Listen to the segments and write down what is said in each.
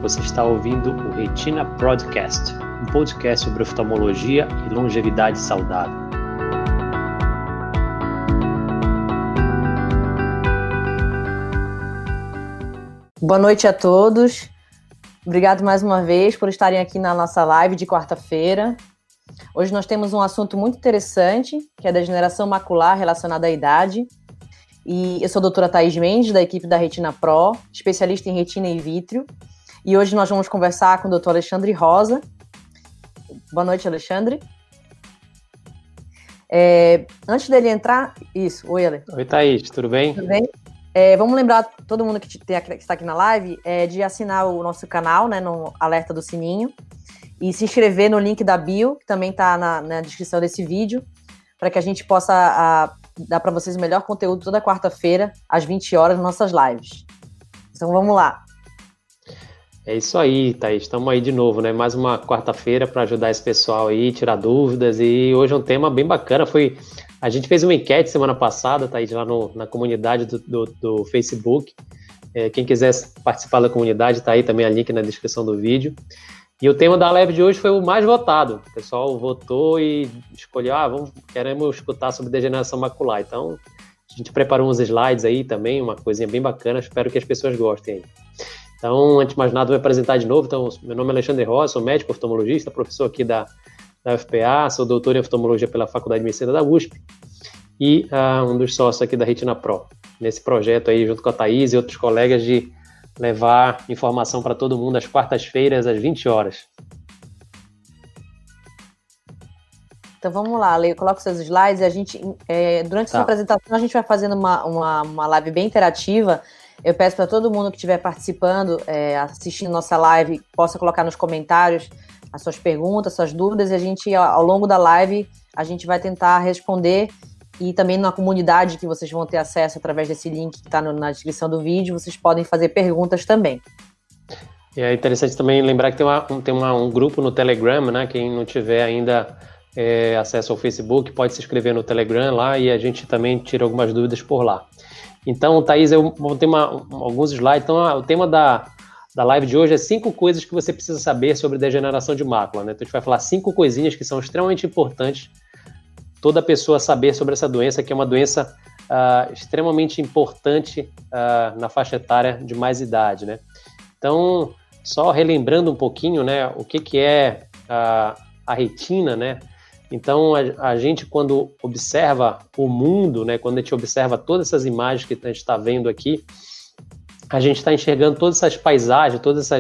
Você está ouvindo o Retina Podcast, um podcast sobre oftalmologia e longevidade saudável. Boa noite a todos. Obrigado mais uma vez por estarem aqui na nossa live de quarta-feira. Hoje nós temos um assunto muito interessante, que é a degeneração macular relacionada à idade. E eu sou a doutora Thaís Mendes, da equipe da Retina Pro, especialista em retina e vítreo. E hoje nós vamos conversar com o doutor Alexandre Rosa. Boa noite, Alexandre. Antes dele entrar... Isso, oi, Ale. Oi, Thaís, tudo bem? Tudo bem? Vamos lembrar todo mundo que está aqui na live de assinar o nosso canal, né, no alerta do sininho, e se inscrever no link da bio, que também está na descrição desse vídeo, para que a gente possa dar para vocês o melhor conteúdo toda quarta-feira, às 20 horas, nas nossas lives. Então vamos lá. É isso aí, Thaís, estamos aí de novo, né? Mais uma quarta-feira para ajudar esse pessoal aí, tirar dúvidas, e hoje é um tema bem bacana. A gente fez uma enquete semana passada, Thaís, lá na comunidade do Facebook. Quem quiser participar da comunidade, tá aí também a link na descrição do vídeo. E o tema da live de hoje foi o mais votado. O pessoal votou e escolheu, queremos escutar sobre degeneração macular. Então, a gente preparou uns slides aí também, uma coisinha bem bacana, espero que as pessoas gostem aí. Então, antes de mais nada, vou me apresentar de novo. Então, meu nome é Alexandre Rosa, sou médico oftalmologista, professor aqui da UFPA, sou doutor em oftalmologia pela Faculdade de Medicina da USP e um dos sócios aqui da Retina Pro, nesse projeto aí, junto com a Thaís e outros colegas, de levar informação para todo mundo às quartas-feiras, às 20 horas. Então vamos lá, Leio, coloca os seus slides e a gente, durante essa apresentação, a gente vai fazendo uma live bem interativa. Eu peço para todo mundo que estiver participando, assistindo nossa live, possa colocar nos comentários as suas perguntas, suas dúvidas, e a gente, ao longo da live, a gente vai tentar responder, e também na comunidade que vocês vão ter acesso através desse link que está na descrição do vídeo, vocês podem fazer perguntas também. É interessante também lembrar que tem um grupo no Telegram, né? Quem não tiver ainda acesso ao Facebook, pode se inscrever no Telegram lá, e a gente também tira algumas dúvidas por lá. Então, Thaís, eu vou ter alguns slides. Então, o tema da live de hoje é 5 coisas que você precisa saber sobre degeneração de mácula, né? Então, a gente vai falar 5 coisinhas que são extremamente importantes toda pessoa saber sobre essa doença, que é uma doença extremamente importante na faixa etária de mais idade, né? Então, só relembrando um pouquinho, né, o que é a retina, né? Então, a gente, quando observa o mundo, né, quando a gente observa todas essas imagens que a gente está vendo aqui, a gente está enxergando todas essas paisagens, todas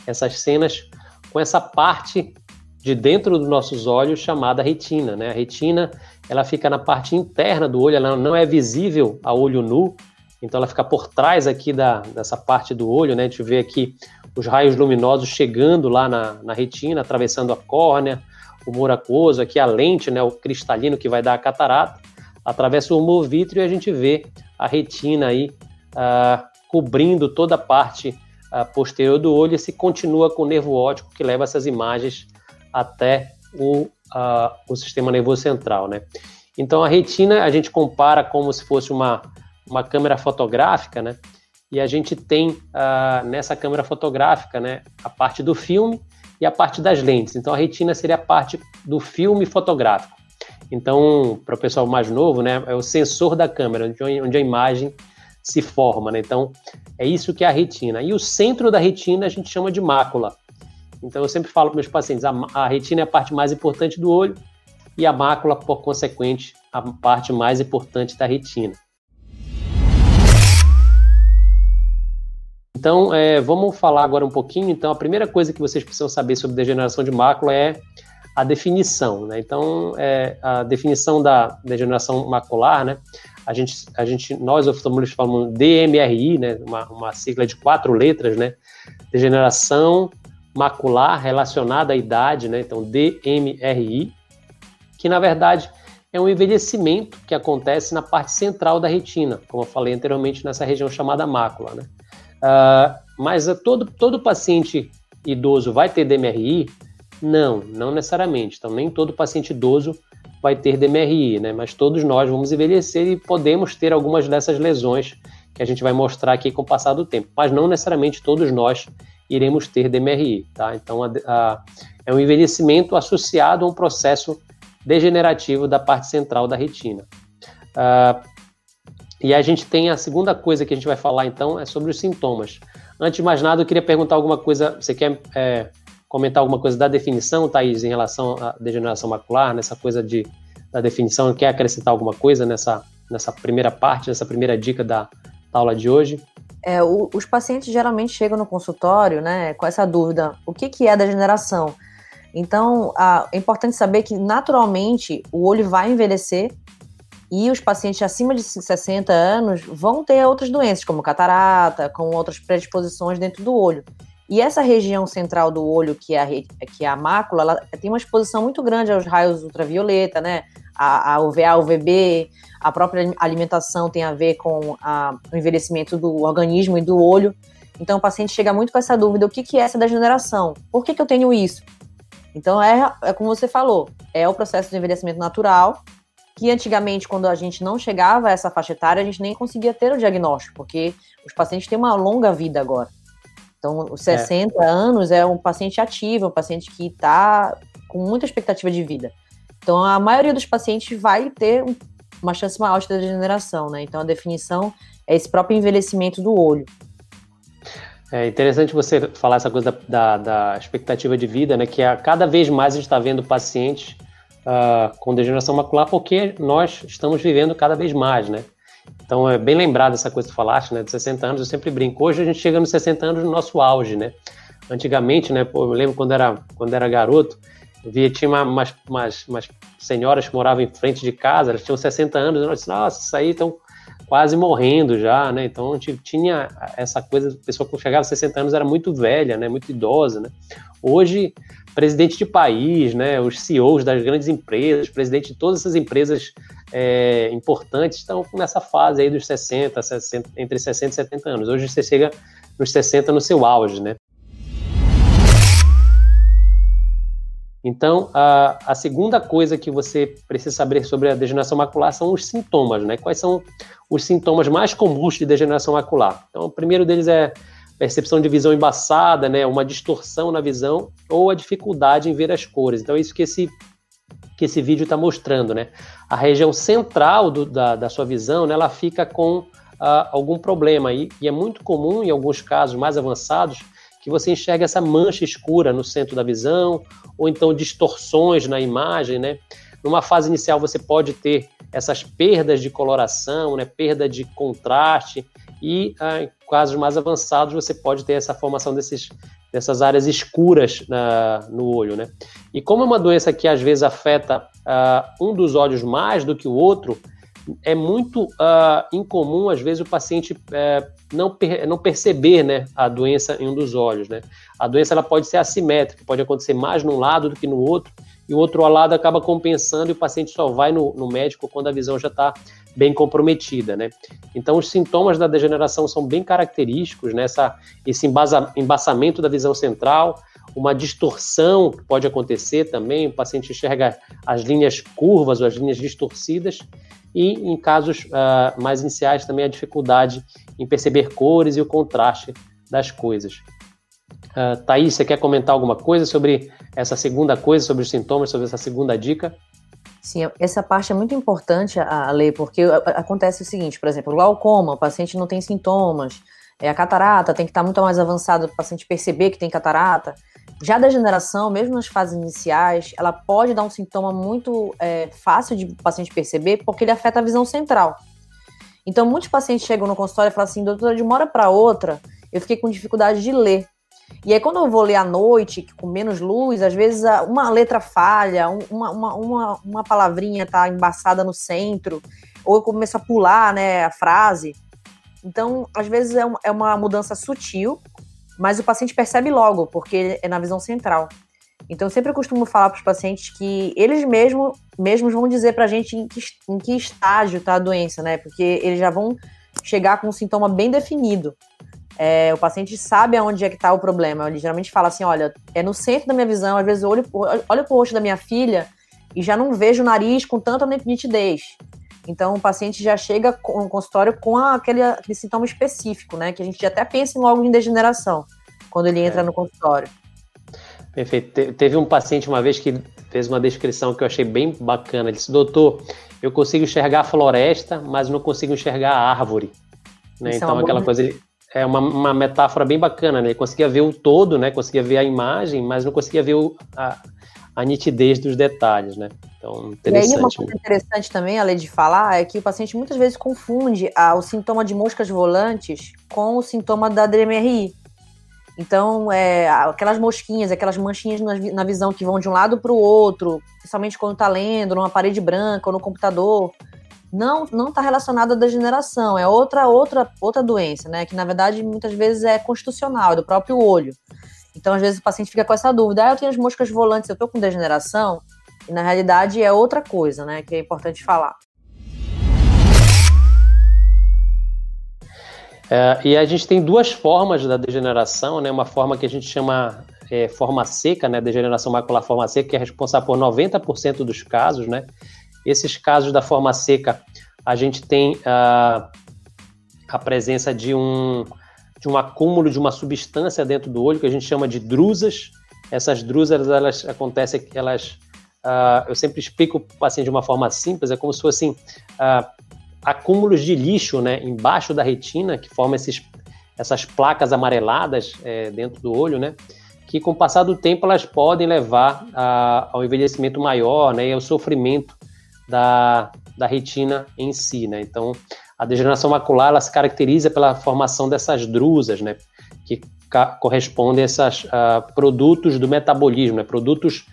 essas cenas com essa parte de dentro dos nossos olhos chamada retina, né? A retina, ela fica na parte interna do olho, ela não é visível a olho nu, então ela fica por trás aqui dessa parte do olho, né? A gente vê aqui os raios luminosos chegando lá na retina, atravessando a córnea, o humor aquoso, aqui a lente, né, o cristalino que vai dar a catarata, atravessa o humor vítreo e a gente vê a retina aí cobrindo toda a parte posterior do olho, e se continua com o nervo óptico que leva essas imagens até o sistema nervoso central, né? Então a retina a gente compara como se fosse uma câmera fotográfica, né? E a gente tem nessa câmera fotográfica, né, a parte do filme e a parte das lentes. Então, a retina seria a parte do filme fotográfico. Então, para o pessoal mais novo, né, é o sensor da câmera, onde a imagem se forma, né? Então, é isso que é a retina. E o centro da retina a gente chama de mácula. Então, eu sempre falo para meus pacientes, a retina é a parte mais importante do olho e a mácula, por consequente, a parte mais importante da retina. Então, vamos falar agora um pouquinho. Então, a primeira coisa que vocês precisam saber sobre degeneração de mácula é a definição, né? Então, a definição da degeneração macular, né? Nós oftalmologistas falamos DMRI, né? Uma sigla de 4 letras, né? Degeneração macular relacionada à idade, né? Então, DMRI, que na verdade é um envelhecimento que acontece na parte central da retina, como eu falei anteriormente, nessa região chamada mácula, né? Mas todo paciente idoso vai ter DMRI? Não necessariamente. Então, nem todo paciente idoso vai ter DMRI, né? Mas todos nós vamos envelhecer e podemos ter algumas dessas lesões que a gente vai mostrar aqui com o passar do tempo. Mas não necessariamente todos nós iremos ter DMRI, tá? Então, é um envelhecimento associado a um processo degenerativo da parte central da retina. E a gente tem a segunda coisa que a gente vai falar, então, é sobre os sintomas. Antes de mais nada, eu queria perguntar alguma coisa, você quer comentar alguma coisa da definição, Thaís, em relação à degeneração macular, nessa coisa da definição, quer acrescentar alguma coisa nessa primeira parte, nessa primeira dica da aula de hoje? Os pacientes geralmente chegam no consultório, né, com essa dúvida, o que é a degeneração? Então, é importante saber que, naturalmente, o olho vai envelhecer e os pacientes acima de 60 anos vão ter outras doenças, como catarata, com outras predisposições dentro do olho. E essa região central do olho, que é a mácula, ela tem uma exposição muito grande aos raios ultravioleta, né? A UVA, UVB, a própria alimentação tem a ver com o envelhecimento do organismo e do olho. Então, o paciente chega muito com essa dúvida, o que é essa degeneração? Por que eu tenho isso? Então, é como você falou, é o processo de envelhecimento natural, que antigamente, quando a gente não chegava a essa faixa etária, a gente nem conseguia ter o diagnóstico, porque os pacientes têm uma longa vida agora. Então, os 60 anos é um paciente ativo, um paciente que está com muita expectativa de vida. Então, a maioria dos pacientes vai ter uma chance maior de degeneração, né? Então, a definição é esse próprio envelhecimento do olho. É interessante você falar essa coisa da expectativa de vida, né? Que cada vez mais a gente está vendo pacientes com degeneração macular, porque nós estamos vivendo cada vez mais, né? Então, é bem lembrado essa coisa que tu falaste, né? De 60 anos, eu sempre brinco. Hoje a gente chega nos 60 anos no nosso auge, né? Antigamente, né? Pô, eu lembro quando era garoto, tinha umas senhoras que moravam em frente de casa, elas tinham 60 anos, e nós disse, nossa, isso aí estão quase morrendo já, né? Então, a gente tinha essa coisa, a pessoa que chegava aos 60 anos era muito velha, né? Muito idosa, né? Hoje, presidente de país, né? Os CEOs das grandes empresas, presidente de todas essas empresas importantes estão nessa fase aí dos 60, entre 60 e 70 anos. Hoje você chega nos 60 no seu auge, né? Então, a segunda coisa que você precisa saber sobre a degeneração macular são os sintomas, né? Quais são os sintomas mais comuns de degeneração macular? Então, o primeiro deles é percepção de visão embaçada, né? Uma distorção na visão ou a dificuldade em ver as cores. Então, é isso que esse vídeo está mostrando, né? A região central da sua visão, né, ela fica com algum problema aí, e é muito comum, em alguns casos mais avançados, que você enxerga essa mancha escura no centro da visão, ou então distorções na imagem, né? Numa fase inicial você pode ter essas perdas de coloração, né? Perda de contraste, e em casos mais avançados você pode ter essa formação dessas áreas escuras no olho, né? E como é uma doença que às vezes afeta um dos olhos mais do que o outro, é muito incomum, às vezes, o paciente não perceber, né, a doença em um dos olhos, né? A doença ela pode ser assimétrica, pode acontecer mais num lado do que no outro, e o outro lado acaba compensando e o paciente só vai no médico quando a visão já está bem comprometida, né? Então, os sintomas da degeneração são bem característicos, né? Esse embaçamento da visão central, uma distorção que pode acontecer também, o paciente enxerga as linhas curvas ou as linhas distorcidas, e em casos mais iniciais também a dificuldade em perceber cores e o contraste das coisas. Thaís, você quer comentar alguma coisa sobre essa segunda coisa, sobre os sintomas, sobre essa segunda dica? Sim, essa parte é muito importante a ler, porque acontece o seguinte, por exemplo, glaucoma, o paciente não tem sintomas, a catarata tem que estar muito mais avançado para o paciente perceber que tem catarata. Já a degeneração, mesmo nas fases iniciais, ela pode dar um sintoma muito fácil de o paciente perceber, porque ele afeta a visão central. Então, muitos pacientes chegam no consultório e falam assim, doutora, de uma hora para outra, eu fiquei com dificuldade de ler. E aí, quando eu vou ler à noite, com menos luz, às vezes uma letra falha, uma palavrinha está embaçada no centro, ou eu começo a pular, né, a frase. Então, às vezes é uma mudança sutil, mas o paciente percebe logo, porque é na visão central. Então, eu sempre costumo falar para os pacientes que eles mesmos vão dizer para a gente em que estágio está a doença, né? Porque eles já vão chegar com um sintoma bem definido. O paciente sabe aonde é que está o problema. Ele geralmente fala assim, olha, é no centro da minha visão, às vezes eu olho para o rosto da minha filha e já não vejo o nariz com tanta nitidez. Então, o paciente já chega no consultório com aquele sintoma específico, né? Que a gente até pensa logo em degeneração. quando ele entra no consultório. Perfeito. Teve um paciente uma vez que fez uma descrição que eu achei bem bacana. Ele disse: doutor, eu consigo enxergar a floresta, mas não consigo enxergar a árvore. Né? Então, aquela coisa... É uma metáfora bem bacana, né? Ele conseguia ver o todo, né? Conseguia ver a imagem, mas não conseguia ver a nitidez dos detalhes, né? Então, interessante. E aí, uma coisa interessante também, além de falar, é que o paciente muitas vezes confunde o sintoma de moscas volantes com o sintoma da DMRI. Então, aquelas mosquinhas, aquelas manchinhas na visão que vão de um lado para o outro, principalmente quando está lendo, numa parede branca ou no computador, não está relacionado à degeneração, é outra doença, né? Que na verdade muitas vezes é constitucional, é do próprio olho. Então, às vezes, o paciente fica com essa dúvida: eu tenho as moscas volantes, eu estou com degeneração? E na realidade é outra coisa, né? Que é importante falar. E a gente tem duas formas da degeneração, né? Uma forma que a gente chama forma seca, né? Degeneração macular forma seca, que é responsável por 90% dos casos, né? Esses casos da forma seca, a gente tem a presença de um acúmulo de uma substância dentro do olho, que a gente chama de drusas. Essas drusas, elas acontecem que elas... eu sempre explico para o paciente de uma forma simples, é como se fossem acúmulos de lixo, né, embaixo da retina, que formam essas placas amareladas dentro do olho, né, que com o passar do tempo elas podem levar ao envelhecimento maior, né, e ao sofrimento da retina em si, né? Então, a degeneração macular, ela se caracteriza pela formação dessas drusas, né? Que correspondem a esses produtos do metabolismo, né? Produtos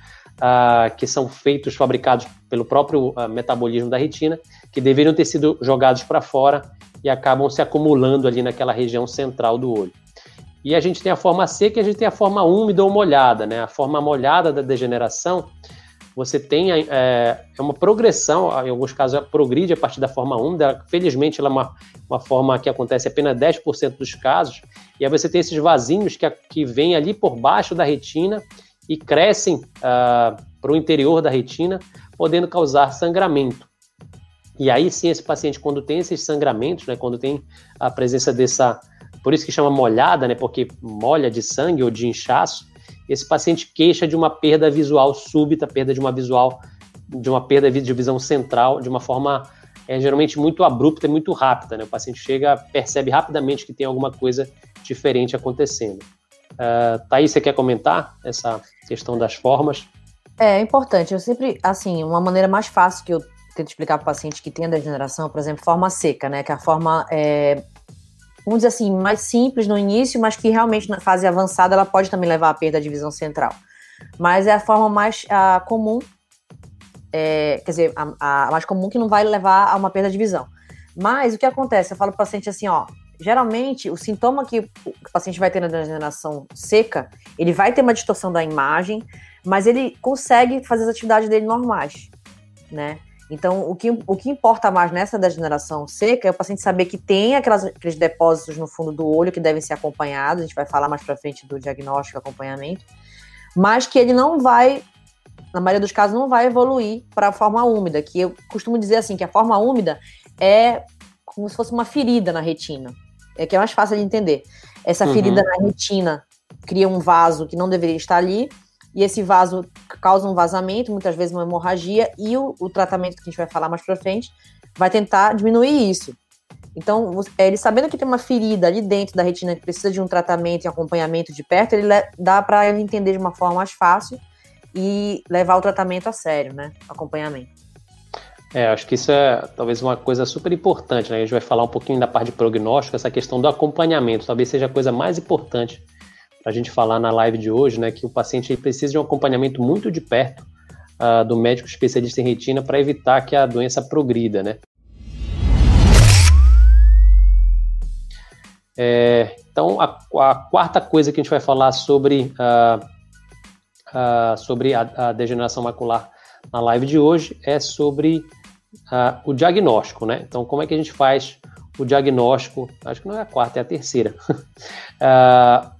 que são fabricados pelo próprio metabolismo da retina, que deveriam ter sido jogados para fora e acabam se acumulando ali naquela região central do olho. E a gente tem a forma seca e a gente tem a forma úmida ou molhada, né? A forma molhada da degeneração, você tem uma progressão, em alguns casos ela progride a partir da forma úmida. Felizmente ela é uma forma que acontece apenas 10% dos casos, e aí você tem esses vasinhos que vêm ali por baixo da retina e crescem para o interior da retina, podendo causar sangramento. E aí sim, esse paciente, quando tem esses sangramentos, né, quando tem a presença por isso que chama molhada, né, porque molha de sangue ou de inchaço, esse paciente queixa de uma perda visual súbita, perda de uma perda de visão central, de uma forma geralmente muito abrupta e muito rápida, né? O paciente percebe rapidamente que tem alguma coisa diferente acontecendo. Thaís, você quer comentar essa questão das formas? É importante. Eu sempre, assim, uma maneira mais fácil que eu tento explicar para o paciente que tem a degeneração, por exemplo, forma seca, né? Que a forma vamos dizer assim, mais simples no início, mas que realmente na fase avançada ela pode também levar à perda de visão central. Mas é a forma mais comum, quer dizer, a mais comum, que não vai levar a uma perda de visão. Mas o que acontece? Eu falo para o paciente assim, geralmente o sintoma que o paciente vai ter na degeneração seca, ele vai ter uma distorção da imagem, mas ele consegue fazer as atividades dele normais, né? Então, o que importa mais nessa degeneração seca é o paciente saber que tem aqueles depósitos no fundo do olho que devem ser acompanhados, a gente vai falar mais pra frente do diagnóstico e acompanhamento, mas que ele não vai, na maioria dos casos, não vai evoluir para a forma úmida, que eu costumo dizer assim, que a forma úmida é como se fosse uma ferida na retina, que é mais fácil de entender. Essa ferida na retina cria um vaso que não deveria estar ali, e esse vaso causa um vazamento, muitas vezes uma hemorragia, e o tratamento que a gente vai falar mais pra frente vai tentar diminuir isso. Então, ele sabendo que tem uma ferida ali dentro da retina que precisa de um tratamento e acompanhamento de perto, dá para ele entender de uma forma mais fácil e levar o tratamento a sério, né? Acompanhamento. Acho que isso é talvez uma coisa super importante, né? A gente vai falar um pouquinho da parte de prognóstico, essa questão do acompanhamento, talvez seja a coisa mais importante para a gente falar na live de hoje, né, que o paciente precisa de um acompanhamento muito de perto do médico especialista em retina para evitar que a doença progrida, né? Então, a quarta coisa que a gente vai falar sobre a degeneração macular na live de hoje é sobre o diagnóstico, né? Então, como é que a gente faz o diagnóstico? Acho que não é a quarta, é a terceira.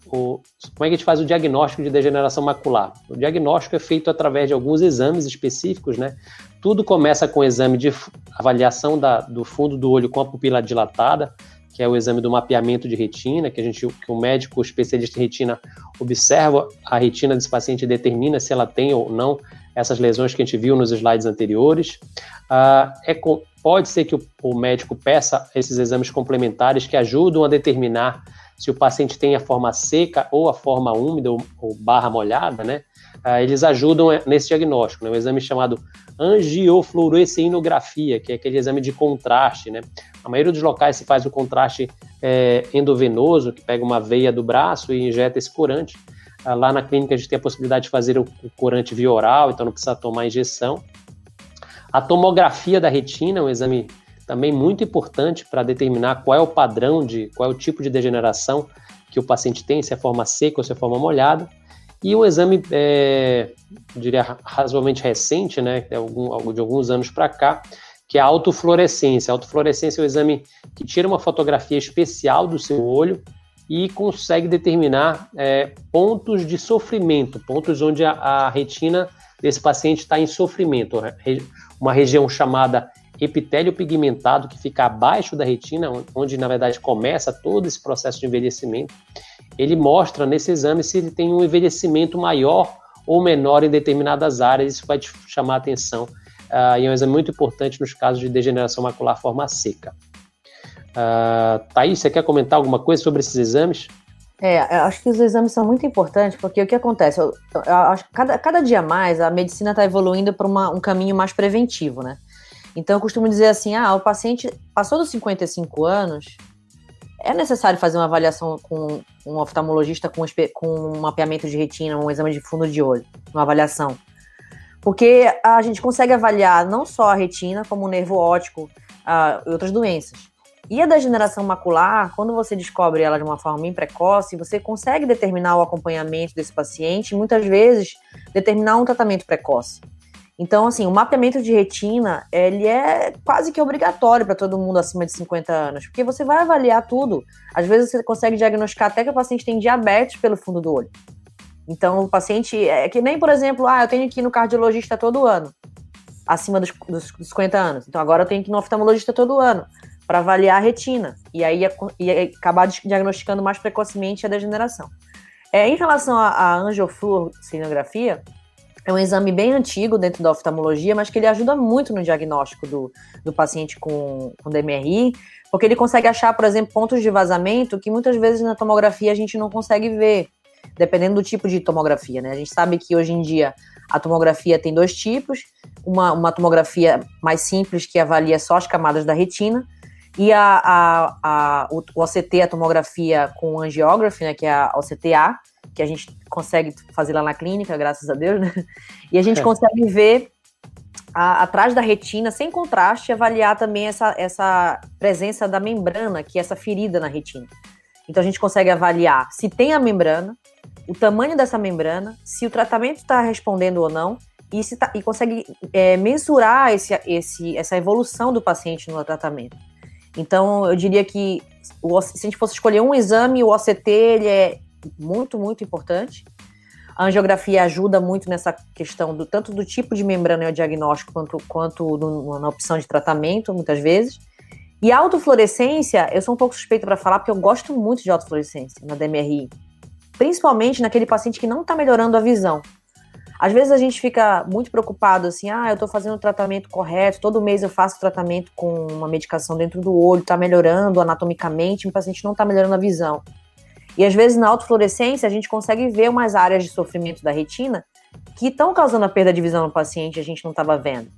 Como é que a gente faz o diagnóstico de degeneração macular? O diagnóstico é feito através de alguns exames específicos, né? Tudo começa com o exame de avaliação do fundo do olho com a pupila dilatada, que é o exame do mapeamento de retina, que o médico especialista em retina observa a retina desse paciente e determina se ela tem ou não essas lesões que a gente viu nos slides anteriores. Pode ser que o médico peça esses exames complementares que ajudam a determinar se o paciente tem a forma seca ou a forma úmida ou barra molhada, né? Eles ajudam nesse diagnóstico, né? Um exame chamado angiofluorescinografia, que é aquele exame de contraste, né? A maioria dos locais se faz o contraste endovenoso, que pega uma veia do braço e injeta esse corante. Lá na clínica a gente tem a possibilidade de fazer o corante via oral, então não precisa tomar injeção. A tomografia da retina é um exame também muito importante para determinar qual é o padrão, qual é o tipo de degeneração que o paciente tem, se é forma seca ou se é forma molhada. E um exame, eu diria, razoavelmente recente, né, de alguns anos para cá, que é a autofluorescência. A autofluorescência é um exame que tira uma fotografia especial do seu olho e consegue determinar pontos de sofrimento, pontos onde a retina desse paciente está em sofrimento. Uma região chamada epitélio pigmentado, que fica abaixo da retina, onde, na verdade, começa todo esse processo de envelhecimento. Ele mostra nesse exame se ele tem um envelhecimento maior ou menor em determinadas áreas, isso vai te chamar a atenção. E é um exame muito importante nos casos de degeneração macular forma seca. Thaís, você quer comentar alguma coisa sobre esses exames? Eu acho que os exames são muito importantes, porque o que acontece? Eu acho que cada dia mais a medicina está evoluindo para um caminho mais preventivo, né? Então eu costumo dizer assim, o paciente passou dos 55 anos, é necessário fazer uma avaliação com um oftalmologista com um mapeamento de retina, um exame de fundo de olho, uma avaliação. Porque a gente consegue avaliar não só a retina, como o nervo óptico e outras doenças. E a degeneração macular, quando você descobre ela de uma forma bem precoce, você consegue determinar o acompanhamento desse paciente e muitas vezes determinar um tratamento precoce. Então, assim, o mapeamento de retina, ele é quase que obrigatório para todo mundo acima de 50 anos, porque você vai avaliar tudo. Às vezes você consegue diagnosticar até que o paciente tem diabetes pelo fundo do olho. Então, o paciente, é que nem, por exemplo, eu tenho que ir no cardiologista todo ano, acima dos 50 anos. Então, agora eu tenho que ir no oftalmologista todo ano, para avaliar a retina, e aí acabar diagnosticando mais precocemente a degeneração. Em relação à angiofluorescinografia, é um exame bem antigo dentro da oftalmologia, mas que ele ajuda muito no diagnóstico do paciente com DMRI, porque ele consegue achar, por exemplo, pontos de vazamento que muitas vezes na tomografia a gente não consegue ver, dependendo do tipo de tomografia, né? A gente sabe que hoje em dia a tomografia tem dois tipos, uma tomografia mais simples que avalia só as camadas da retina, e o OCT, a tomografia com angiography, né, que é a OCTA, que a gente consegue fazer lá na clínica, graças a Deus, né? E a gente consegue ver atrás da retina, sem contraste, avaliar também essa presença da membrana, que é essa ferida na retina. Então a gente consegue avaliar se tem a membrana, o tamanho dessa membrana, se o tratamento está respondendo ou não, e consegue mensurar essa evolução do paciente no tratamento. Então, eu diria que se a gente fosse escolher um exame, o OCT ele é muito, muito importante. A angiografia ajuda muito nessa questão tanto do tipo de membrana e o diagnóstico, quanto na opção de tratamento, muitas vezes. E a autofluorescência, eu sou um pouco suspeita para falar, porque eu gosto muito de autofluorescência na DMRI. Principalmente naquele paciente que não está melhorando a visão. Às vezes a gente fica muito preocupado, assim, eu estou fazendo o tratamento correto, todo mês eu faço tratamento com uma medicação dentro do olho, está melhorando anatomicamente, o paciente não está melhorando a visão. E às vezes na autofluorescência a gente consegue ver umas áreas de sofrimento da retina que estão causando a perda de visão no paciente e a gente não estava vendo.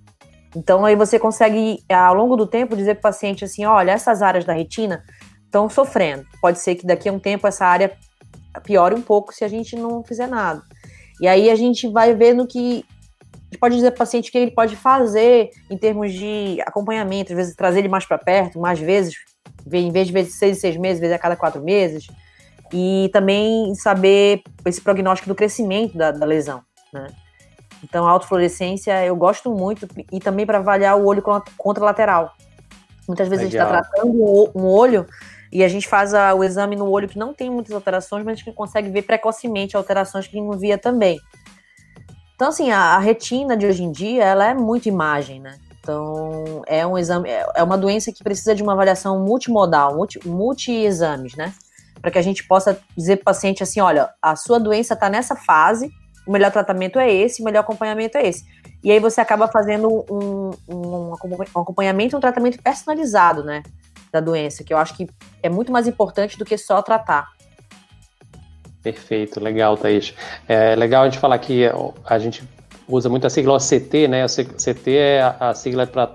Então aí você consegue, ao longo do tempo, dizer para o paciente assim, olha, essas áreas da retina estão sofrendo. Pode ser que daqui a um tempo essa área piore um pouco se a gente não fizer nada. E aí a gente vai vendo que a gente pode dizer para o paciente o que ele pode fazer em termos de acompanhamento, às vezes trazer ele mais para perto, mais vezes, em vez de 6 em 6 meses, vezes a cada 4 meses, e também saber esse prognóstico do crescimento da lesão, né? Então a autofluorescência eu gosto muito, e também para avaliar o olho contralateral. Muitas vezes Legal. A gente está tratando um olho e a gente faz o exame no olho que não tem muitas alterações, mas que consegue ver precocemente alterações que não via também. Então, assim, a retina de hoje em dia, ela é muito imagem, né? Então, é um exame, é uma doença que precisa de uma avaliação multimodal, multi-exames, né? Para que a gente possa dizer para o paciente assim, olha, a sua doença está nessa fase, o melhor tratamento é esse, o melhor acompanhamento é esse. E aí você acaba fazendo um acompanhamento, um tratamento personalizado, né, da doença, que eu acho que é muito mais importante do que só tratar. Perfeito, legal, Thaís. É legal a gente falar que a gente usa muito a sigla OCT, né? O CT é a sigla para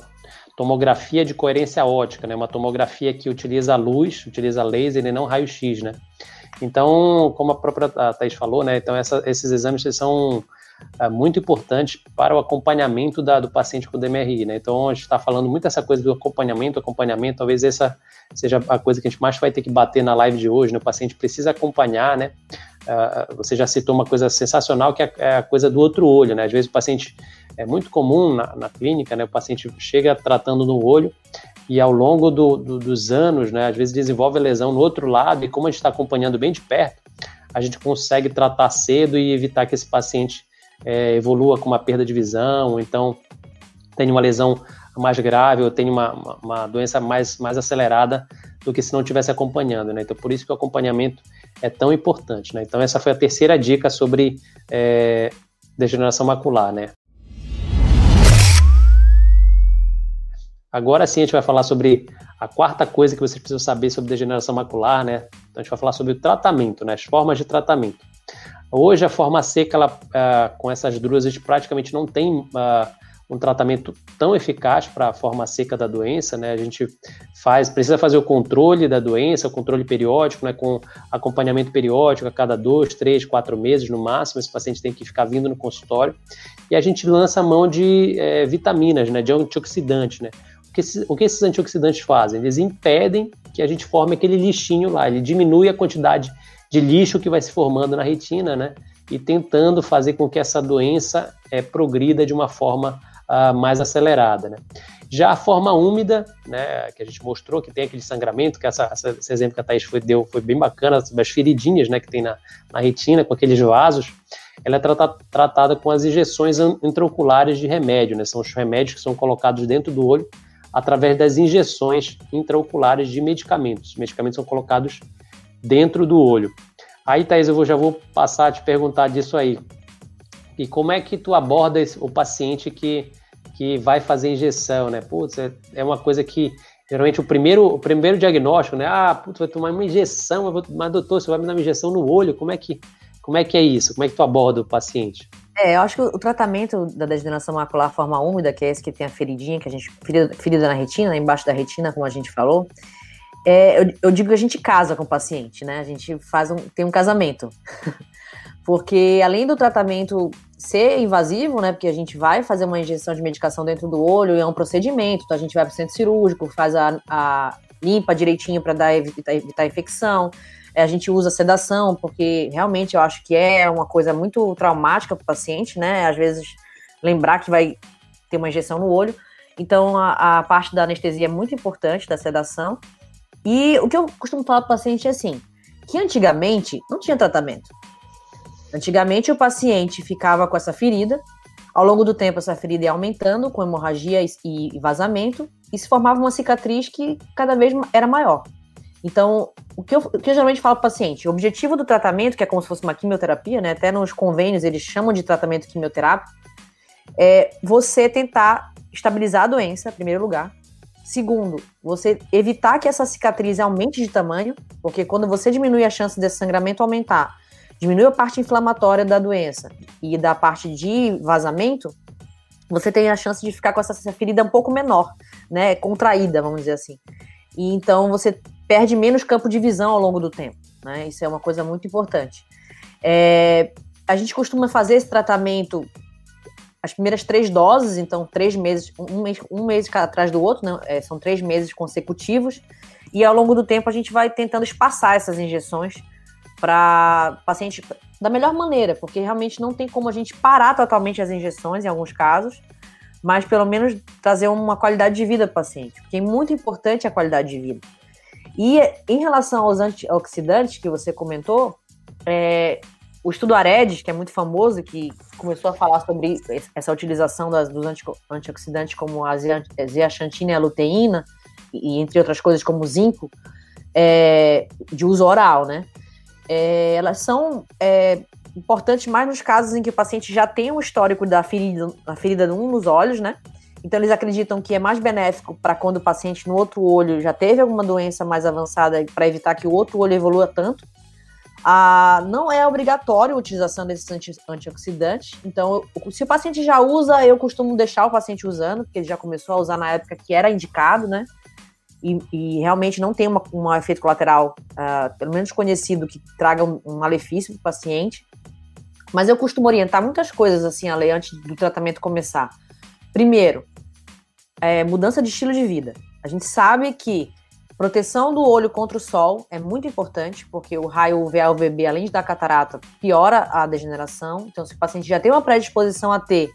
tomografia de coerência óptica, né? Uma tomografia que utiliza luz, utiliza laser e não raio-x, né? Então, como a própria Thaís falou, né? Então, esses exames são muito importantes para o acompanhamento do paciente com DMRI, né? Então, a gente está falando muito essa coisa do acompanhamento, talvez essa seja a coisa que a gente mais vai ter que bater na live de hoje, né? O paciente precisa acompanhar, né? Você já citou uma coisa sensacional, que é a coisa do outro olho, né? Às vezes o paciente, é muito comum na clínica, né? O paciente chega tratando no olho e ao longo dos anos, né? Às vezes desenvolve a lesão no outro lado e como a gente está acompanhando bem de perto, a gente consegue tratar cedo e evitar que esse paciente evolua com uma perda de visão, ou então tenha uma lesão mais grave ou tenha uma doença mais acelerada do que se não estivesse acompanhando, né? Então, por isso que o acompanhamento é tão importante, né? Então, essa foi a terceira dica sobre degeneração macular, né? Agora sim a gente vai falar sobre a quarta coisa que vocês precisam saber sobre degeneração macular, né? Então, a gente vai falar sobre o tratamento, né? As formas de tratamento. Hoje, a forma seca, com essas drugas, a gente praticamente não tem um tratamento tão eficaz para a forma seca da doença, né? A gente precisa fazer o controle da doença, o controle periódico, né? Com acompanhamento periódico a cada 2, 3, 4 meses no máximo. Esse paciente tem que ficar vindo no consultório. E a gente lança a mão de vitaminas, né? De antioxidantes, né? O que esses antioxidantes fazem? Eles impedem que a gente forme aquele lixinho lá. Ele diminui a quantidade de lixo que vai se formando na retina, né? E tentando fazer com que essa doença progrida de uma forma mais acelerada, né? Já a forma úmida, né, que a gente mostrou, que tem aquele sangramento, que esse exemplo que a Thaís deu foi bem bacana, sobre as feridinhas, né, que tem na retina, com aqueles vasos, ela é tratada com as injeções intraoculares de remédio, né? São os remédios que são colocados dentro do olho através das injeções intraoculares de medicamentos. Os medicamentos são colocados dentro do olho. Aí, Thaís, eu já vou passar a te perguntar disso aí. E como é que tu aborda o paciente que vai fazer injeção, né? Putz, é uma coisa que, geralmente, o primeiro diagnóstico, né? Putz, vai tomar uma injeção, mas doutor, você vai me dar uma injeção no olho, como é que é isso? Como é que tu aborda o paciente? Eu acho que o tratamento da degeneração macular forma úmida, que é esse que tem a feridinha, que a gente, ferida na retina, embaixo da retina, como a gente falou, eu digo que a gente casa com o paciente, né? A gente tem um casamento. Porque além do tratamento ser invasivo, né, porque a gente vai fazer uma injeção de medicação dentro do olho, é um procedimento, então a gente vai para o centro cirúrgico, faz a limpa direitinho para evitar infecção, a gente usa sedação, porque realmente eu acho que é uma coisa muito traumática para o paciente, né, às vezes lembrar que vai ter uma injeção no olho, então a parte da anestesia é muito importante, da sedação, e o que eu costumo falar para o paciente é assim, que antigamente não tinha tratamento. Antigamente, o paciente ficava com essa ferida, ao longo do tempo essa ferida ia aumentando, com hemorragia e vazamento, e se formava uma cicatriz que cada vez era maior. Então, o que eu geralmente falo para o paciente, o objetivo do tratamento, que é como se fosse uma quimioterapia, né, até nos convênios eles chamam de tratamento quimioterápico, é você tentar estabilizar a doença, em primeiro lugar. Segundo, você evitar que essa cicatriz aumente de tamanho, porque quando você diminui a chance desse sangramento aumentar, diminui a parte inflamatória da doença e da parte de vazamento, você tem a chance de ficar com essa ferida um pouco menor, né, contraída, vamos dizer assim. E então você perde menos campo de visão ao longo do tempo, né, isso é uma coisa muito importante. A gente costuma fazer esse tratamento as primeiras 3 doses, então 3 meses, um mês atrás do outro, né, são 3 meses consecutivos, e ao longo do tempo a gente vai tentando espaçar essas injeções para paciente da melhor maneira, porque realmente não tem como a gente parar totalmente as injeções em alguns casos, mas pelo menos trazer uma qualidade de vida para o paciente, porque é muito importante a qualidade de vida. E em relação aos antioxidantes que você comentou, O estudo AREDS, que é muito famoso, que começou a falar sobre essa utilização dos antioxidantes como a zeaxantina e a luteína, e entre outras coisas como o zinco, de uso oral, né? Elas são importantes mais nos casos em que o paciente já tem um histórico da ferida nos olhos, né? Então, eles acreditam que é mais benéfico para quando o paciente no outro olho já teve alguma doença mais avançada, para evitar que o outro olho evolua tanto. Não é obrigatório a utilização desses antioxidantes. Então, se o paciente já usa, eu costumo deixar o paciente usando, porque ele já começou a usar na época que era indicado, né? E realmente não tem um efeito colateral, pelo menos conhecido, que traga um malefício para o paciente. Mas eu costumo orientar muitas coisas, assim, Ale, antes do tratamento começar. Primeiro, mudança de estilo de vida. A gente sabe que proteção do olho contra o sol é muito importante, porque o raio UVA UVB, além de dar catarata, piora a degeneração. Então, se o paciente já tem uma predisposição a ter,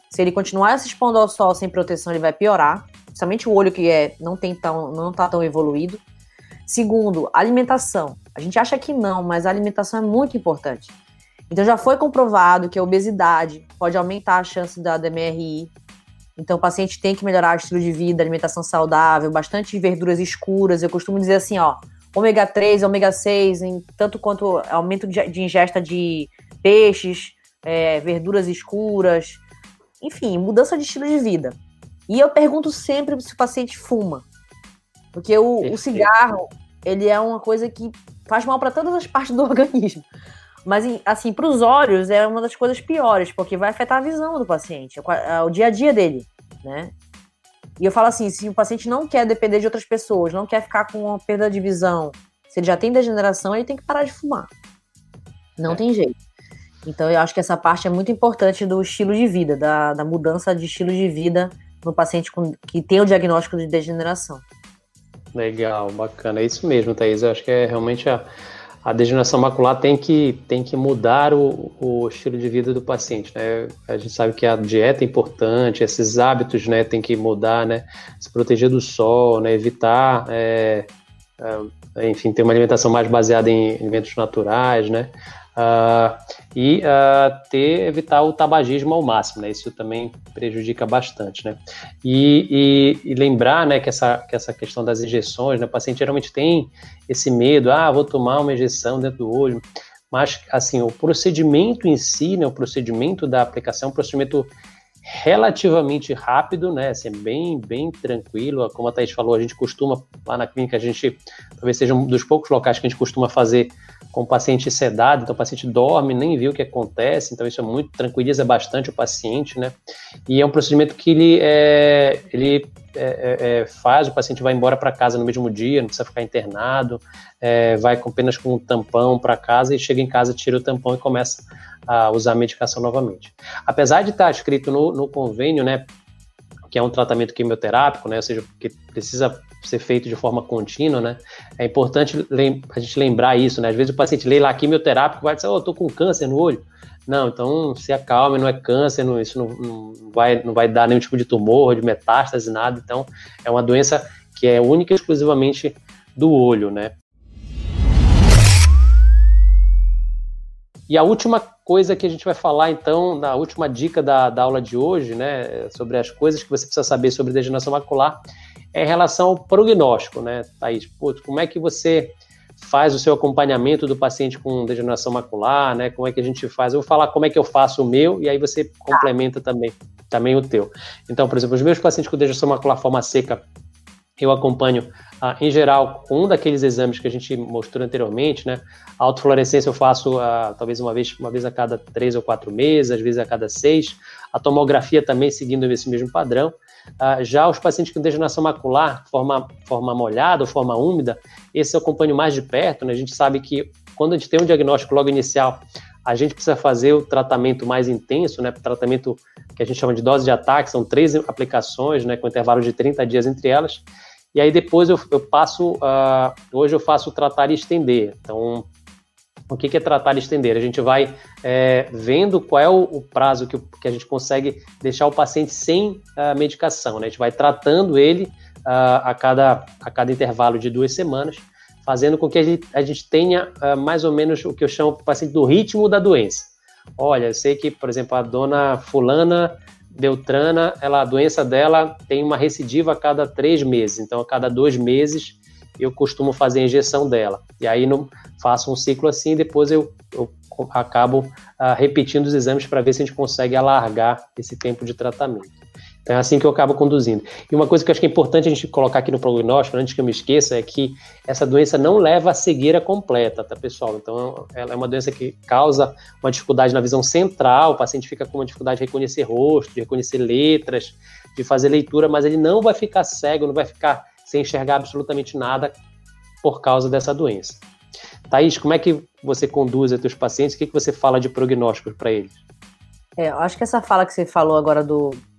se ele continuar se expondo ao sol sem proteção, ele vai piorar. Principalmente o olho que não está tão evoluído. Segundo, alimentação. A gente acha que não, mas a alimentação é muito importante. Então, já foi comprovado que a obesidade pode aumentar a chance da DMRI. Então, o paciente tem que melhorar o estilo de vida, alimentação saudável, bastante verduras escuras. Eu costumo dizer assim, ômega 3, ômega 6, tanto quanto aumento de ingesta de peixes, verduras escuras, enfim, mudança de estilo de vida. E eu pergunto sempre se o paciente fuma, porque o cigarro, ele é uma coisa que faz mal para todas as partes do organismo. Mas, assim, para os olhos é uma das coisas piores, porque vai afetar a visão do paciente, o dia a dia dele, né? E eu falo assim, se o paciente não quer depender de outras pessoas, não quer ficar com uma perda de visão, se ele já tem degeneração, ele tem que parar de fumar. Não tem jeito. Então, eu acho que essa parte é muito importante do estilo de vida, da mudança de estilo de vida no paciente que tem o diagnóstico de degeneração. Legal, bacana. É isso mesmo, Thaís. Eu acho que realmente a degeneração macular tem que mudar o estilo de vida do paciente, né? A gente sabe que a dieta é importante, esses hábitos, né, tem que mudar, né? Se proteger do sol, né? Evitar, enfim, ter uma alimentação mais baseada em alimentos naturais, né? Evitar o tabagismo ao máximo, né? Isso também prejudica bastante, né? E lembrar, né, que essa questão das injeções, né? O paciente geralmente tem esse medo, vou tomar uma injeção dentro do olho, mas, assim, o procedimento em si, né, o procedimento da aplicação é um procedimento relativamente rápido, né, assim, bem tranquilo. Como a Thaís falou, a gente costuma, lá na clínica, talvez seja um dos poucos locais que a gente costuma fazer com o paciente sedado, então o paciente dorme, nem vê o que acontece, então isso tranquiliza bastante o paciente, né, e é um procedimento que ele faz, o paciente vai embora para casa no mesmo dia, não precisa ficar internado, vai apenas com um tampão para casa e chega em casa, tira o tampão e começa a usar a medicação novamente. Apesar de estar escrito no convênio, né, que é um tratamento quimioterápico, né, ou seja, que precisa ser feito de forma contínua, né, é importante a gente lembrar isso, né, às vezes o paciente lê lá quimioterápico, vai dizer, eu tô com câncer no olho. Não, então se acalme, não é câncer, isso não vai dar nenhum tipo de tumor, de metástase, nada, então é uma doença que é única e exclusivamente do olho, né. E a última coisa que a gente vai falar, então, na última dica da aula de hoje, né, sobre as coisas que você precisa saber sobre degeneração macular, é em relação ao prognóstico, né, Thaís? Como é que você faz o seu acompanhamento do paciente com degeneração macular, né? Como é que a gente faz? Eu vou falar como é que eu faço o meu e aí você complementa também o teu. Então, por exemplo, os meus pacientes com degeneração macular forma seca, eu acompanho, em geral, com um daqueles exames que a gente mostrou anteriormente, né? A autofluorescência eu faço talvez uma vez a cada 3 ou 4 meses, às vezes a cada 6. A tomografia também seguindo esse mesmo padrão. Já os pacientes com degeneração macular, forma molhada ou forma úmida, esse eu acompanho mais de perto, né? A gente sabe que quando a gente tem um diagnóstico logo inicial, a gente precisa fazer o tratamento mais intenso, né? Tratamento que a gente chama de dose de ataque, são 3 aplicações, né? Com intervalo de 30 dias entre elas. E aí depois eu passo, hoje eu faço tratar e estender. Então, o que é tratar e estender? A gente vai vendo qual é o prazo que a gente consegue deixar o paciente sem medicação, né? A gente vai tratando ele a cada intervalo de 2 semanas, fazendo com que a gente tenha mais ou menos o que eu chamo para o paciente do ritmo da doença. Olha, eu sei que, por exemplo, a dona fulana Beltrana, a doença dela tem uma recidiva a cada 3 meses, então a cada 2 meses eu costumo fazer a injeção dela. E aí faço um ciclo assim, depois eu acabo repetindo os exames para ver se a gente consegue alargar esse tempo de tratamento. Então é assim que eu acabo conduzindo. E uma coisa que eu acho que é importante a gente colocar aqui no prognóstico, antes que eu me esqueça, é que essa doença não leva à cegueira completa, tá, pessoal? Então ela é uma doença que causa uma dificuldade na visão central, o paciente fica com uma dificuldade de reconhecer rosto, de reconhecer letras, de fazer leitura, mas ele não vai ficar cego, não vai ficar sem enxergar absolutamente nada por causa dessa doença. Thaís, como é que você conduz os seus pacientes? O que você fala de prognósticos para eles? Eu acho que essa fala que você falou agora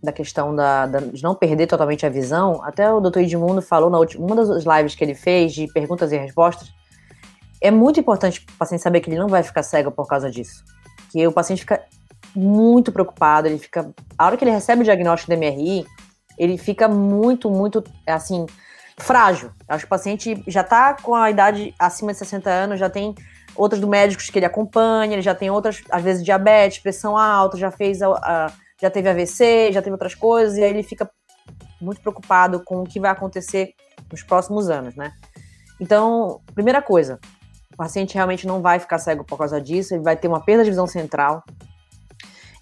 da questão de não perder totalmente a visão, até o Dr. Edmundo falou uma das lives que ele fez de perguntas e respostas, é muito importante o paciente saber que ele não vai ficar cego por causa disso. Que o paciente fica muito preocupado, a hora que ele recebe o diagnóstico do MRI, ele fica muito, muito, assim, frágil. Acho que o paciente já está com a idade acima de 60 anos, já tem outros do médicos que ele acompanha, ele já tem outras, às vezes, diabetes, pressão alta, já teve AVC, já teve outras coisas, e aí ele fica muito preocupado com o que vai acontecer nos próximos anos, né? Então, primeira coisa, o paciente realmente não vai ficar cego por causa disso, ele vai ter uma perda de visão central.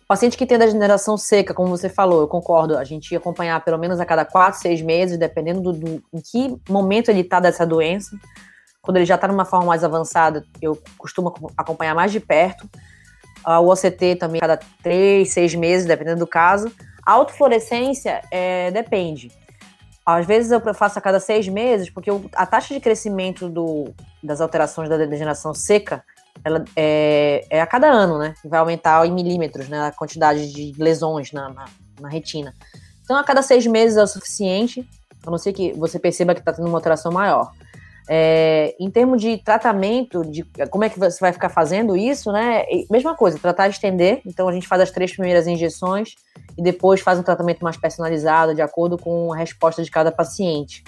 O paciente que tem degeneração seca, como você falou, eu concordo, a gente ia acompanhar pelo menos a cada 4, 6 meses, dependendo em que momento ele está dessa doença. Quando ele já está numa forma mais avançada, eu costumo acompanhar mais de perto. O OCT também a cada 3, 6 meses, dependendo do caso. A autofluorescência depende. Às vezes eu faço a cada 6 meses, porque a taxa de crescimento das alterações da degeneração seca, ela é a cada ano, né? Vai aumentar em milímetros, né? A quantidade de lesões na retina. Então, a cada 6 meses é o suficiente, a não ser que você perceba que está tendo uma alteração maior. Em termos de tratamento, de como é que você vai ficar fazendo isso, né? Mesma coisa, tratar de estender. Então, a gente faz as 3 primeiras injeções e depois faz um tratamento mais personalizado, de acordo com a resposta de cada paciente.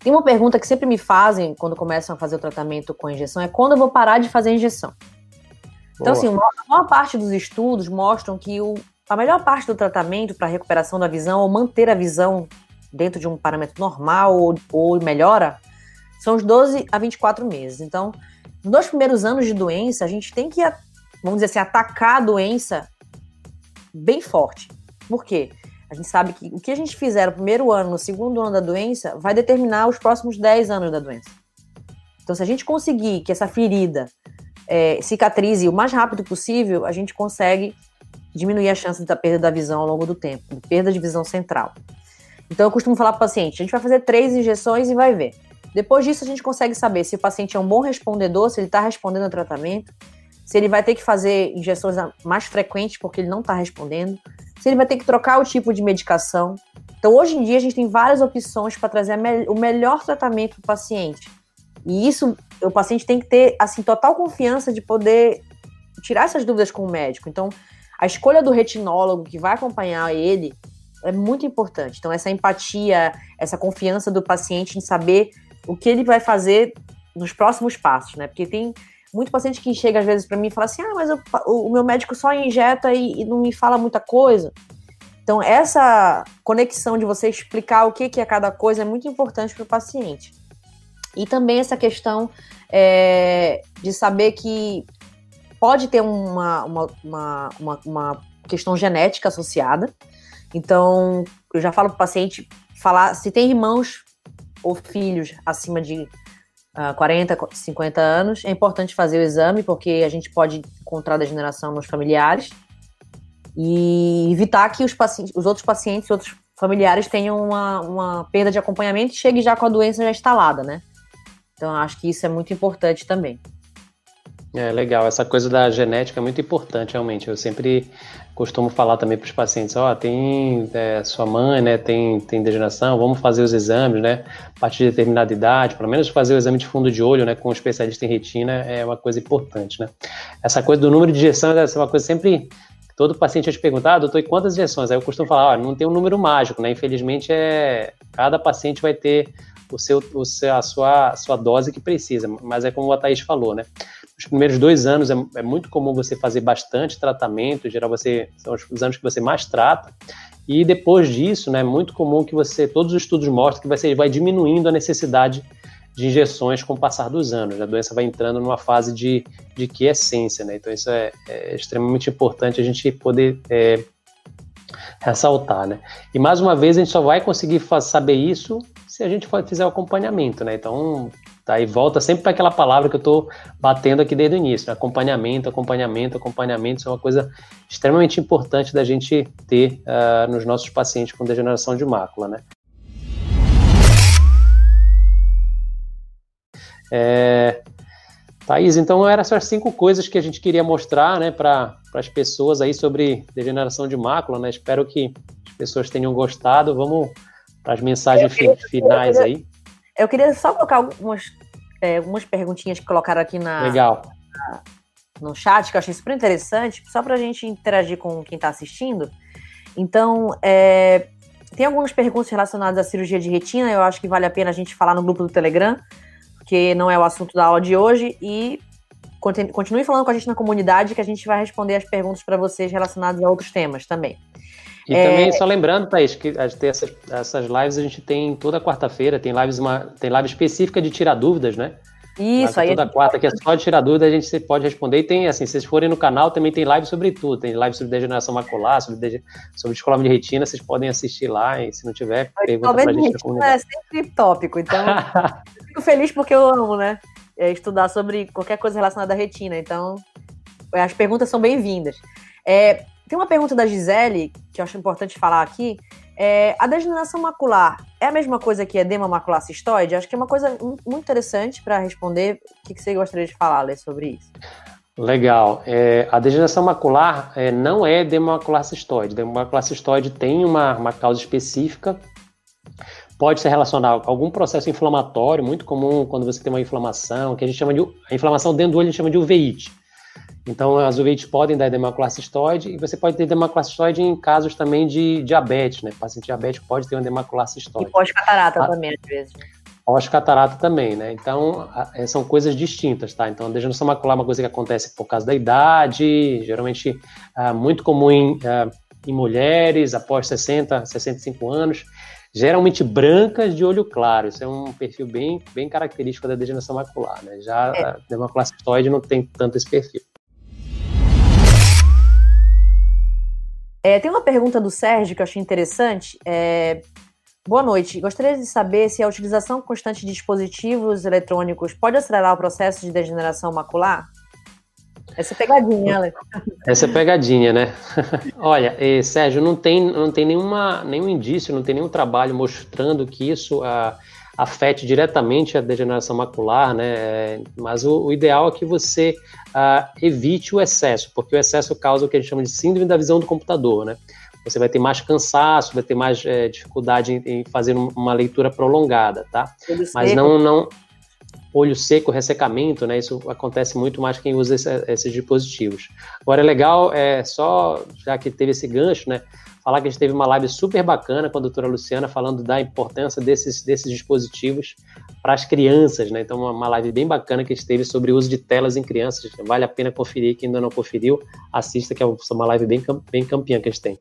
Tem uma pergunta que sempre me fazem quando começam a fazer o tratamento com a injeção, é quando eu vou parar de fazer a injeção. Então, assim, a maior parte dos estudos mostram que a melhor parte do tratamento para recuperação da visão, ou manter a visão dentro de um parâmetro normal ou melhora, são os 12 a 24 meses. Então, nos 2 primeiros anos de doença, a gente tem que, vamos dizer assim, atacar a doença bem forte. Por quê? A gente sabe que o que a gente fizer no primeiro ano, no segundo ano da doença, vai determinar os próximos 10 anos da doença. Então, se a gente conseguir que essa ferida cicatrize o mais rápido possível, a gente consegue diminuir a chance da perda da visão ao longo do tempo, de perda de visão central. Então, eu costumo falar para o paciente, a gente vai fazer 3 injeções e vai ver. Depois disso, a gente consegue saber se o paciente é um bom respondedor, se ele está respondendo ao tratamento, se ele vai ter que fazer injeções mais frequentes porque ele não está respondendo, se ele vai ter que trocar o tipo de medicação. Então, hoje em dia, a gente tem várias opções para trazer o melhor tratamento para o paciente. E isso, o paciente tem que ter, assim, total confiança de poder tirar essas dúvidas com o médico. Então, a escolha do retinólogo que vai acompanhar ele é muito importante. Então, essa empatia, essa confiança do paciente em saber o que ele vai fazer nos próximos passos, né? Porque tem muito paciente que chega às vezes para mim e fala assim, mas o meu médico só injeta e não me fala muita coisa. Então, essa conexão de você explicar o que é cada coisa é muito importante para o paciente. E também essa questão de saber que pode ter uma questão genética associada. Então, eu já falo para o paciente falar se tem irmãos ou filhos acima de 40, 50 anos, é importante fazer o exame, porque a gente pode encontrar degeneração nos familiares e evitar que os outros pacientes, outros familiares tenham uma perda de acompanhamento e chegue já com a doença já instalada, né? Então, acho que isso é muito importante também. Legal, essa coisa da genética é muito importante, realmente. Eu sempre costumo falar também para os pacientes, tem sua mãe, né, tem degeneração, vamos fazer os exames, né, a partir de determinada idade, pelo menos fazer o exame de fundo de olho, né, com um especialista em retina é uma coisa importante, né. Essa coisa do número de injeções é uma coisa sempre, todo paciente eu te pergunta, doutor, e quantas injeções? Aí eu costumo falar, não tem um número mágico, né, infelizmente cada paciente vai ter a sua dose que precisa, mas é como a Thaís falou, né? Os primeiros 2 anos é muito comum você fazer bastante tratamento, em geral são os anos que você mais trata, e depois disso, né, é muito comum que todos os estudos mostram que você vai diminuindo a necessidade de injeções com o passar dos anos, a doença vai entrando numa fase de quiescência, né? Então isso é extremamente importante a gente poder ressaltar, né? E mais uma vez a gente só vai conseguir saber isso se a gente fizer o acompanhamento, né? Então, tá aí, volta sempre para aquela palavra que eu estou batendo aqui desde o início, né? Acompanhamento, isso é uma coisa extremamente importante da gente ter nos nossos pacientes com degeneração de mácula, né? Thaís, então eram essas 5 coisas que a gente queria mostrar, né, para as pessoas aí sobre degeneração de mácula, né? Espero que as pessoas tenham gostado. Vamos para as mensagens finais aí. Eu queria só colocar algumas perguntinhas que colocaram aqui no chat, que eu achei super interessante, só para a gente interagir com quem está assistindo. Então, tem algumas perguntas relacionadas à cirurgia de retina, eu acho que vale a pena a gente falar no grupo do Telegram, porque não é o assunto da aula de hoje, e continue falando com a gente na comunidade, que a gente vai responder as perguntas para vocês relacionadas a outros temas também. E também, só lembrando, Thaís, que essas lives a gente tem toda quarta-feira, tem live específica de tirar dúvidas, né? Isso, aí toda quarta, que é só de tirar dúvida, a gente pode responder. E tem, assim, se vocês forem no canal, também tem live sobre tudo. Tem live sobre degeneração macular, sobre descolamento de retina, vocês podem assistir lá, e se não tiver, pergunta pra gente na comunidade. É sempre tópico, então eu fico feliz porque eu amo, né? Estudar sobre qualquer coisa relacionada à retina, então as perguntas são bem-vindas. Tem uma pergunta da Gisele, que eu acho importante falar aqui. A degeneração macular é a mesma coisa que edema macular cistoide? Acho que é uma coisa muito interessante para responder. O que você gostaria de falar, Lê, sobre isso? Legal. A degeneração macular não é edema macular cistoide. Edema macular cistoide tem uma causa específica. Pode ser relacionado a algum processo inflamatório, muito comum quando você tem uma inflamação, que a gente chama a inflamação dentro do olho, a gente chama de uveíte. Então, as uveites podem dar edema macular cistoide, e você pode ter edema macular cistoide em casos também de diabetes, né? O paciente diabético pode ter um edema macular cistoide. E pós-catarata também, às vezes. Pós-catarata também, né? Então, são coisas distintas, tá? Então, a degeneração macular é uma coisa que acontece por causa da idade, geralmente muito comum em mulheres após 60, 65 anos, geralmente brancas de olho claro. Isso é um perfil bem característico da degeneração macular, né? Já a edema macular cistoide não tem tanto esse perfil. Tem uma pergunta do Sérgio que eu achei interessante. Boa noite. Gostaria de saber se a utilização constante de dispositivos eletrônicos pode acelerar o processo de degeneração macular? Essa é pegadinha, Alex. Essa é pegadinha, né? Olha, Sérgio, não tem nenhum indício, não tem nenhum trabalho mostrando que isso afete diretamente a degeneração macular, né? Mas o ideal é que você evite o excesso, porque o excesso causa o que a gente chama de síndrome da visão do computador, né? Você vai ter mais cansaço, vai ter mais dificuldade em fazer uma leitura prolongada, tá? Mas não olho seco, ressecamento, né? Isso acontece muito mais quem usa esses dispositivos. Agora é legal, só já que teve esse gancho, né? Falar que a gente teve uma live super bacana com a doutora Luciana falando da importância desses dispositivos para as crianças, né? Então, uma live bem bacana que a gente teve sobre o uso de telas em crianças. Vale a pena conferir. Quem ainda não conferiu, assista, que é uma live bem campeã que a gente tem.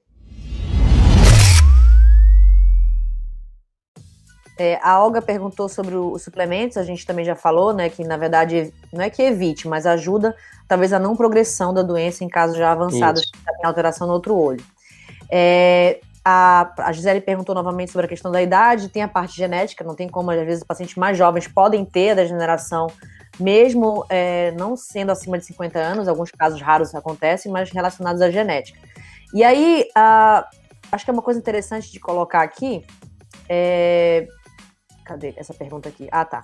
A Olga perguntou sobre os suplementos, a gente também já falou, né, que na verdade não é que evite, mas ajuda talvez a não progressão da doença em casos já avançados, que tem alteração no outro olho. A Gisele perguntou novamente sobre a questão da idade, tem a parte genética, não tem como, às vezes, pacientes mais jovens podem ter a degeneração, mesmo não sendo acima de 50 anos, alguns casos raros acontecem, mas relacionados à genética. E aí, acho que é uma coisa interessante de colocar aqui, cadê essa pergunta aqui? Tá.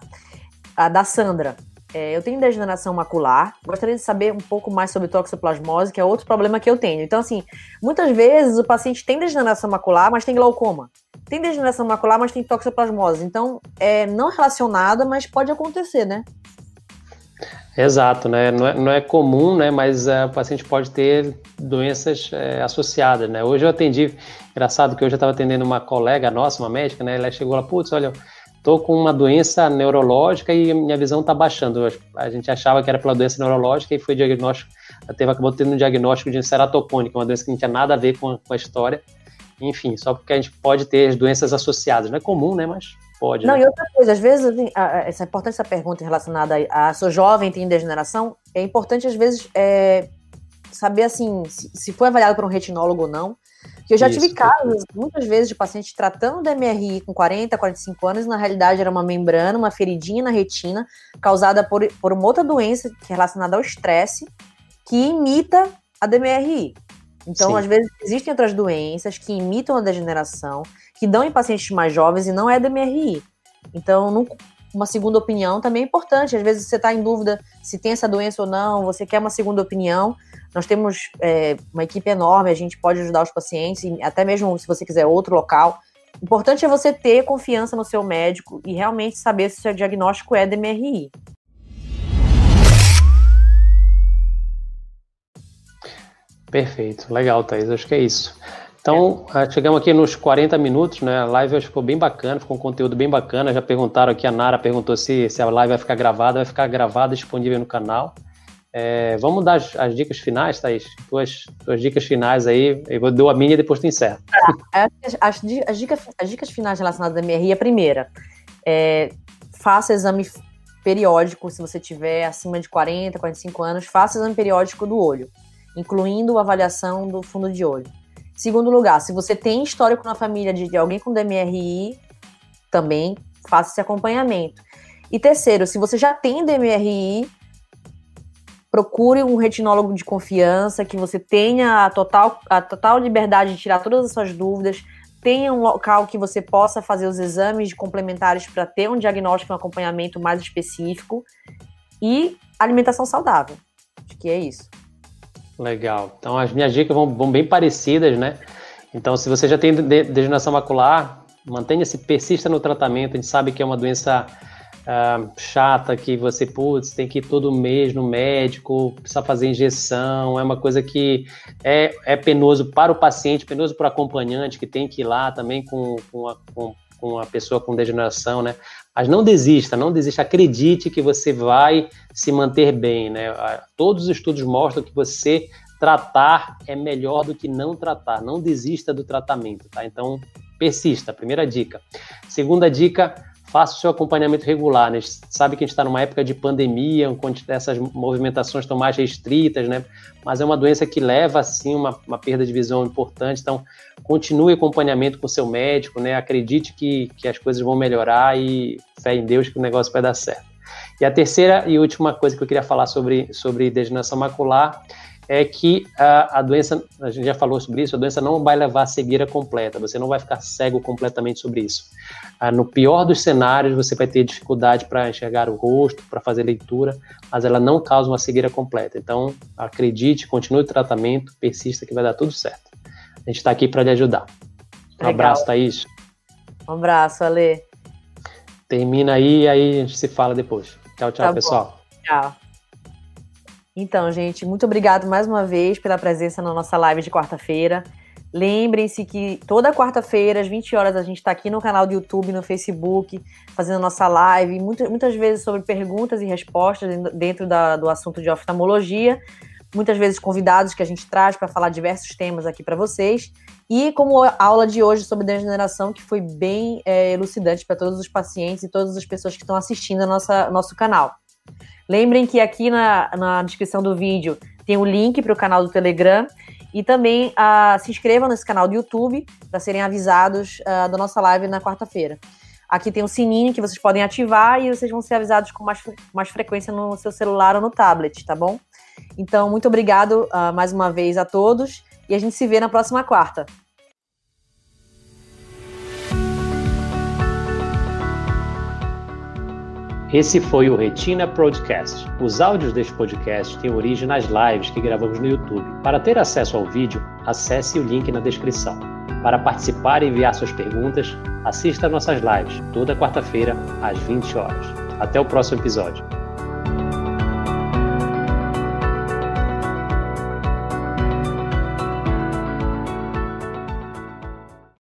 A da Sandra. Eu tenho degeneração macular, gostaria de saber um pouco mais sobre toxoplasmose, que é outro problema que eu tenho. Então, assim, muitas vezes o paciente tem degeneração macular, mas tem glaucoma. Tem degeneração macular, mas tem toxoplasmose. Então, não relacionada, mas pode acontecer, né? Exato, né? Não é comum, né? Mas o paciente pode ter doenças associadas, né? Hoje eu atendi, engraçado que hoje eu estava atendendo uma colega nossa, uma médica, né? Ela chegou lá, putz, olha, tô com uma doença neurológica e minha visão está baixando. A gente achava que era pela doença neurológica e foi diagnóstico, acabou tendo um diagnóstico de ceratocônica, uma doença que não tinha nada a ver com a história. Enfim, só porque a gente pode ter as doenças associadas. Não é comum, né? Mas pode. Não, né? E outra coisa, às vezes, é importante essa pergunta relacionada a sou jovem, tem degeneração, é importante, às vezes, saber, assim, se foi avaliado por um retinólogo ou não. Que eu já tive casos, muitas vezes, de pacientes tratando DMRI com 40, 45 anos, e na realidade era uma membrana, uma feridinha na retina, causada por uma outra doença relacionada ao estresse, que imita a DMRI. Então, às vezes, existem outras doenças que imitam a degeneração, que dão em pacientes mais jovens e não é DMRI. Então, uma segunda opinião também é importante. Às vezes você está em dúvida se tem essa doença ou não, você quer uma segunda opinião. Nós temos uma equipe enorme, a gente pode ajudar os pacientes, e até mesmo se você quiser outro local. O importante é você ter confiança no seu médico e realmente saber se o seu diagnóstico é DMRI. Perfeito, legal, Thaís, acho que é isso. Então, chegamos aqui nos 40 minutos, né? A live ficou bem bacana, ficou um conteúdo bem bacana. Já perguntaram aqui, a Nara perguntou se a live vai ficar gravada, disponível no canal. Vamos dar as dicas finais, Thaís? Tuas dicas finais aí. Eu dou a minha e depois tu encerra. As dicas finais relacionadas à MRI, a primeira, faça exame periódico, se você tiver acima de 40, 45 anos, faça exame periódico do olho, incluindo a avaliação do fundo de olho. Segundo lugar, se você tem histórico na família de alguém com DMRI, também faça esse acompanhamento. E terceiro, se você já tem DMRI, procure um retinólogo de confiança, que você tenha a total liberdade de tirar todas as suas dúvidas, tenha um local que você possa fazer os exames complementares para ter um diagnóstico e um acompanhamento mais específico, e alimentação saudável. Acho que é isso. Legal. Então, as minhas dicas vão bem parecidas, né? Então, se você já tem degeneração macular, mantenha-se, persista no tratamento. A gente sabe que é uma doença chata, que você, tem que ir todo mês no médico, precisa fazer injeção, é uma coisa que é penoso para o paciente, penoso para o acompanhante, que tem que ir lá também com a pessoa com degeneração, né? Mas não desista, acredite que você vai se manter bem, né? Todos os estudos mostram que você tratar é melhor do que não tratar, não desista do tratamento, tá? Então, persista, primeira dica. Segunda dica, faça o seu acompanhamento regular, né? A gente sabe que a gente está numa época de pandemia, onde essas movimentações estão mais restritas, né? Mas é uma doença que leva, sim, uma perda de visão importante. Então, continue o acompanhamento com o seu médico, né? Acredite que as coisas vão melhorar e fé em Deus que o negócio vai dar certo. E a terceira e última coisa que eu queria falar sobre degeneração macular é que a doença, a gente já falou sobre isso, a doença não vai levar a cegueira completa, você não vai ficar cego completamente sobre isso. No pior dos cenários, você vai ter dificuldade para enxergar o rosto, para fazer leitura, mas ela não causa uma cegueira completa. Então, acredite, continue o tratamento, persista que vai dar tudo certo. A gente está aqui para lhe ajudar. Um abraço, Thaís. Um abraço, Ale. Termina aí e aí a gente se fala depois. Tchau, Tá pessoal. Tchau. Então, gente, muito obrigado mais uma vez pela presença na nossa live de quarta-feira. Lembrem-se que toda quarta-feira, às 20 horas, a gente está aqui no canal do YouTube, no Facebook, fazendo nossa live, muitas vezes sobre perguntas e respostas dentro do assunto de oftalmologia, muitas vezes convidados que a gente traz para falar diversos temas aqui para vocês, e como a aula de hoje sobre degeneração, que foi bem elucidante para todos os pacientes e todas as pessoas que estão assistindo ao nosso canal. Lembrem que aqui na descrição do vídeo tem o link para o canal do Telegram e também se inscrevam nesse canal do YouTube para serem avisados da nossa live na quarta-feira. Aqui tem um sininho que vocês podem ativar e vocês vão ser avisados com mais frequência no seu celular ou no tablet, tá bom? Então, muito obrigado mais uma vez a todos e a gente se vê na próxima quarta. Esse foi o Retina Podcast. Os áudios deste podcast têm origem nas lives que gravamos no YouTube. Para ter acesso ao vídeo, acesse o link na descrição. Para participar e enviar suas perguntas, assista a nossas lives toda quarta-feira às 20 horas. Até o próximo episódio.